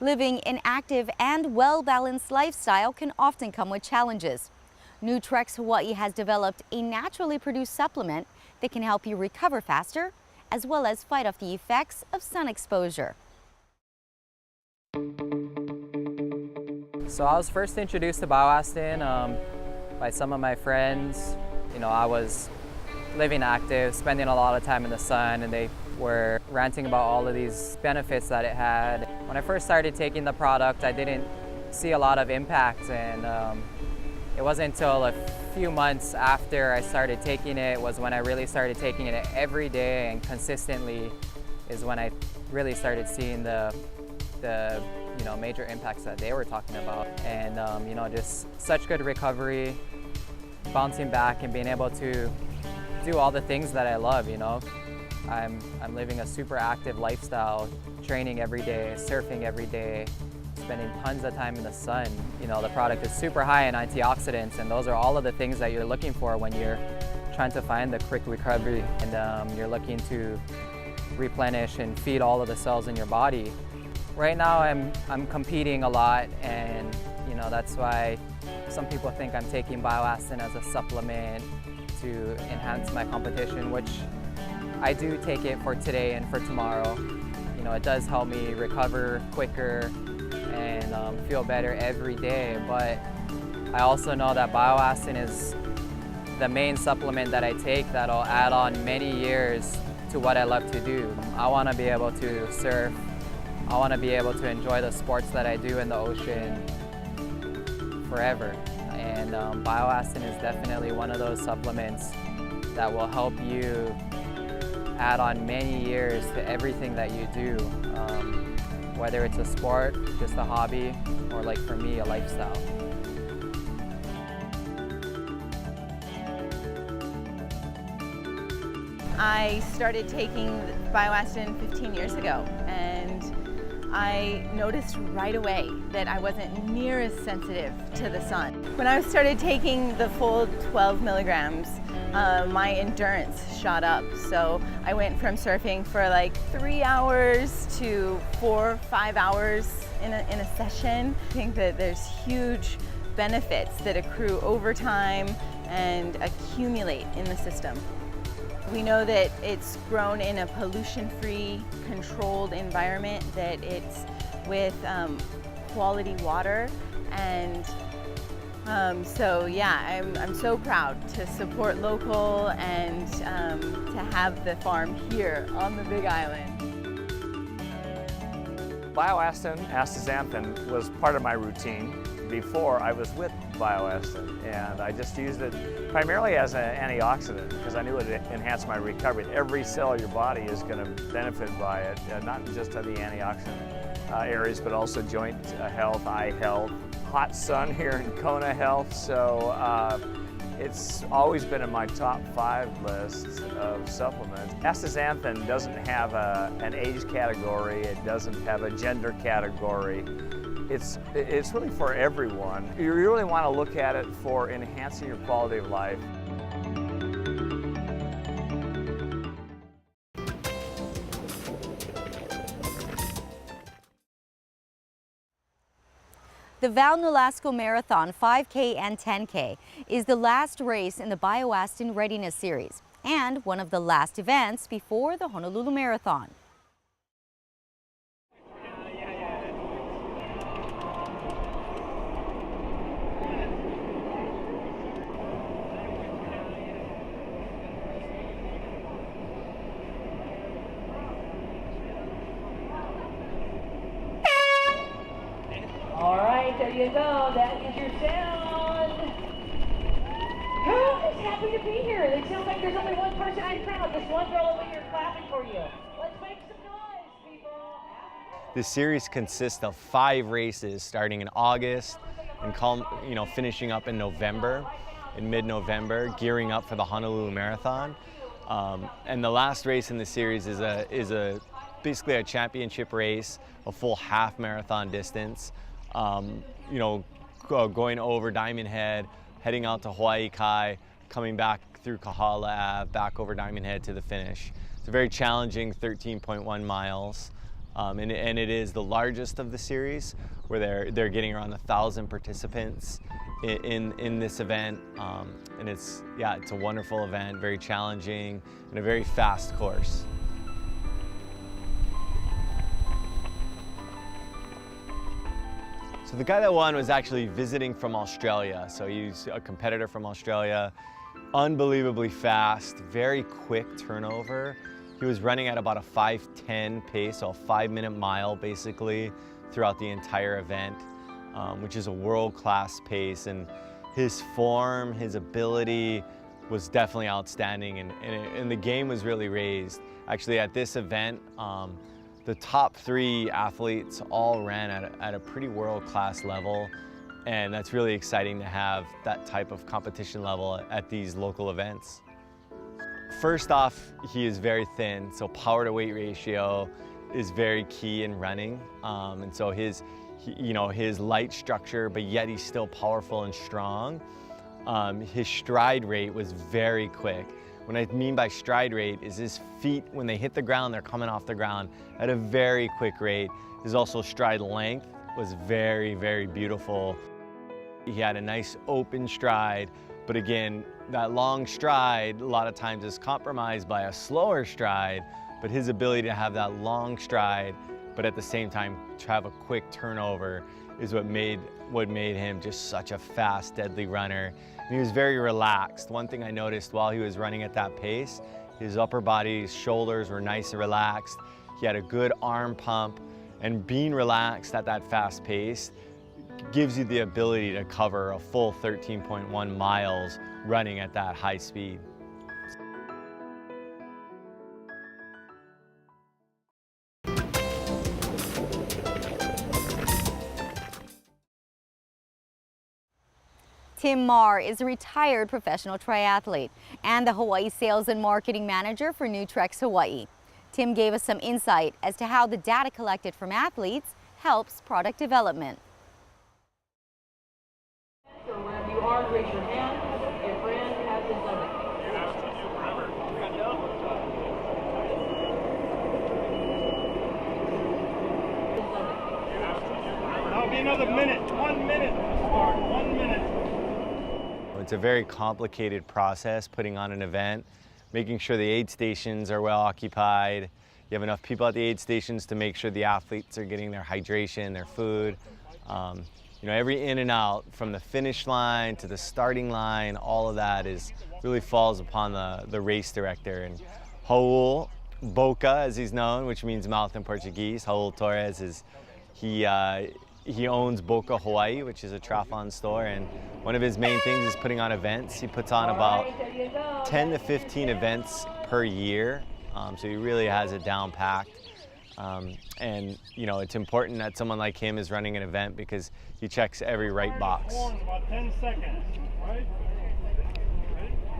Living an active and well-balanced lifestyle can often come with challenges. NUTREX Hawaii has developed a naturally produced supplement that can help you recover faster, as well as fight off the effects of sun exposure. So I was first introduced to BIOASTIN by some of my friends. I was living active, spending a lot of time in the sun, and they were ranting about all of these benefits that it had. When I first started taking the product, I didn't see a lot of impact, and it wasn't until a few months after I started taking it was when I really started taking it every day and consistently is when I really started seeing the major impacts that they were talking about. And just such good recovery, bouncing back and being able to do all the things that I love. I'm living a super active lifestyle, training every day, surfing every day, spending tons of time in the sun. The product is super high in antioxidants, and those are all of the things that you're looking for when you're trying to find the quick recovery and you're looking to replenish and feed all of the cells in your body. Right now I'm competing a lot, and that's why some people think I'm taking BIOASTIN as a supplement to enhance my competition, which I do take it for today and for tomorrow. It does help me recover quicker and feel better every day, but I also know that BIOASTIN is the main supplement that I take that'll add on many years to what I love to do. I want to be able to surf. I want to be able to enjoy the sports that I do in the ocean forever. And BIOASTIN is definitely one of those supplements that will help you add on many years to everything that you do, whether it's a sport, just a hobby, or like for me, a lifestyle. I started taking BIOASTIN 15 years ago, and I noticed right away that I wasn't near as sensitive to the sun. When I started taking the full 12 milligrams, my endurance shot up. So I went from surfing for like 3 hours to 4 or 5 hours in a session. I think that there's huge benefits that accrue over time and accumulate in the system. We know that it's grown in a pollution-free, controlled environment, that it's with quality water, and so yeah, I'm so proud to support local and to have the farm here on the Big Island. BIOASTIN, astaxanthin, was part of my routine before I was with BIOASTIN, and I just used it primarily as an antioxidant because I knew it enhanced my recovery. Every cell of your body is going to benefit by it, not just of the antioxidant areas, but also joint health, eye health, hot sun here in Kona health. So it's always been in my top 5 list of supplements. Astaxanthin doesn't have an age category. It doesn't have a gender category. It's really for everyone. You really want to look at it for enhancing your quality of life. The Val Nolasco Marathon 5K and 10K is the last race in the BIOASTIN Readiness Series and one of the last events before the Honolulu Marathon. All right, there you go. That is your sound. Who is happy to be here? It sounds like there's only one person in crowd. Just one girl over here clapping for you. Let's make some noise, people. The series consists of 5 races starting in August and finishing up in November, in mid-November, gearing up for the Honolulu Marathon. And the last race in the series is basically a championship race, a full half marathon distance. Going over Diamond Head, heading out to Hawaii Kai, coming back through Kahala Ave, back over Diamond Head to the finish. It's a very challenging 13.1 miles. and it is the largest of the series, where they're getting around 1,000 participants in this event, and it's a wonderful event, very challenging, and a very fast course. So the guy that won was actually visiting from Australia, so he's a competitor from Australia, unbelievably fast, very quick turnover. He was running at about a 5:10 pace, so a 5-minute mile basically throughout the entire event, which is a world-class pace. And his form, his ability was definitely outstanding, and the game was really raised. Actually, at this event, the top 3 athletes all ran at a pretty world-class level, and that's really exciting to have that type of competition level at these local events. First off, he is very thin, so power to weight ratio is very key in running, and so his light structure, but yet he's still powerful and strong. His stride rate was very quick. What I mean by stride rate is his feet, when they hit the ground, they're coming off the ground at a very quick rate. His also stride length was very, very beautiful. He had a nice open stride, but again, that long stride a lot of times is compromised by a slower stride, but his ability to have that long stride, but at the same time to have a quick turnover is what made him just such a fast, deadly runner. And he was very relaxed. One thing I noticed while he was running at that pace, his upper body, his shoulders were nice and relaxed. He had a good arm pump, and being relaxed at that fast pace gives you the ability to cover a full 13.1 miles running at that high speed. Tim Marr is a retired professional triathlete and the Hawaii Sales and Marketing Manager for NUTREX Hawaii. Tim gave us some insight as to how the data collected from athletes helps product development. So wherever you are, raise your hand. Your friend hasn't done it. That'll be another minute, 1 minute. Start, 1 minute. It's a very complicated process putting on an event, making sure the aid stations are well occupied. You have enough people at the aid stations to make sure the athletes are getting their hydration, their food. Every in and out from the finish line to the starting line, all of that really falls upon the race director. And Raul Boca, as he's known, which means mouth in Portuguese, Raul Torres, he owns Boca Hawaii, which is a triathlon store, and one of his main things is putting on events. He puts on about 10 to 15 events per year, so he really has it down packed. And it's important that someone like him is running an event because he checks every right box. About 10 seconds, right?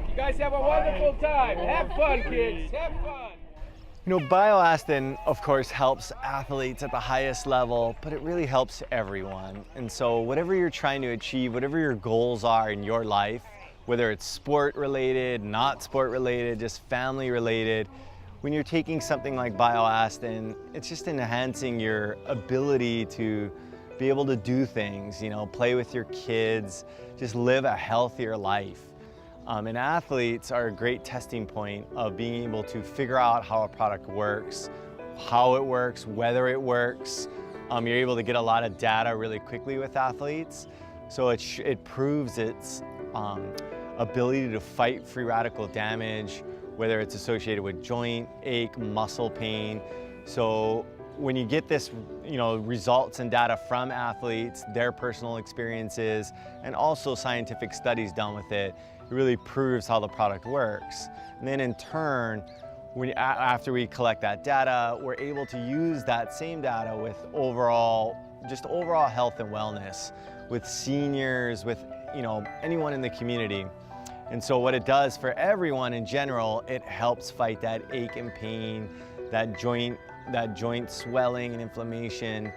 You guys have a wonderful time. Have fun, kids. Have fun. BIOASTIN, of course, helps athletes at the highest level, but it really helps everyone. And so whatever you're trying to achieve, whatever your goals are in your life, whether it's sport related, not sport related, just family related, when you're taking something like BIOASTIN, it's just enhancing your ability to be able to do things, play with your kids, just live a healthier life. And athletes are a great testing point of being able to figure out how a product works, how it works, whether it works. You're able to get a lot of data really quickly with athletes. So it proves its ability to fight free radical damage, whether it's associated with joint ache, muscle pain. So when you get this, results and data from athletes, their personal experiences, and also scientific studies done with it, it really proves how the product works. And then in turn, after we collect that data, we're able to use that same data with overall health and wellness, with seniors, with anyone in the community. And so what it does for everyone in general, it helps fight that ache and pain, that joint swelling and inflammation.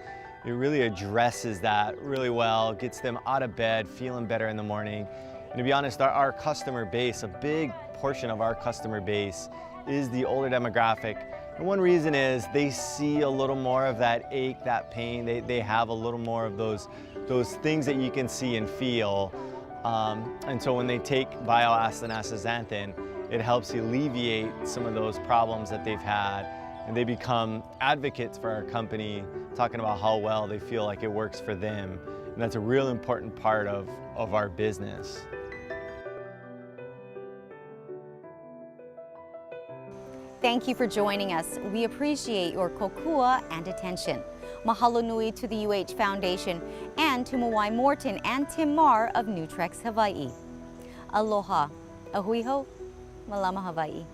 It really addresses that really well, gets them out of bed, feeling better in the morning. And to be honest, our customer base, a big portion of our customer base is the older demographic And one reason is they see a little more of that ache, that pain. They have a little more of those things that you can see and feel. And so when they take BIOASTIN astaxanthin, it helps alleviate some of those problems that they've had. And they become advocates for our company, talking about how well they feel like it works for them. And that's a real important part of our business. Thank you for joining us. We appreciate your kokua and attention. Mahalo nui to the UH Foundation and to Mawai Morton and Tim Marr of NUTREX Hawaii. Aloha. Ahui ho. Malama Hawaii.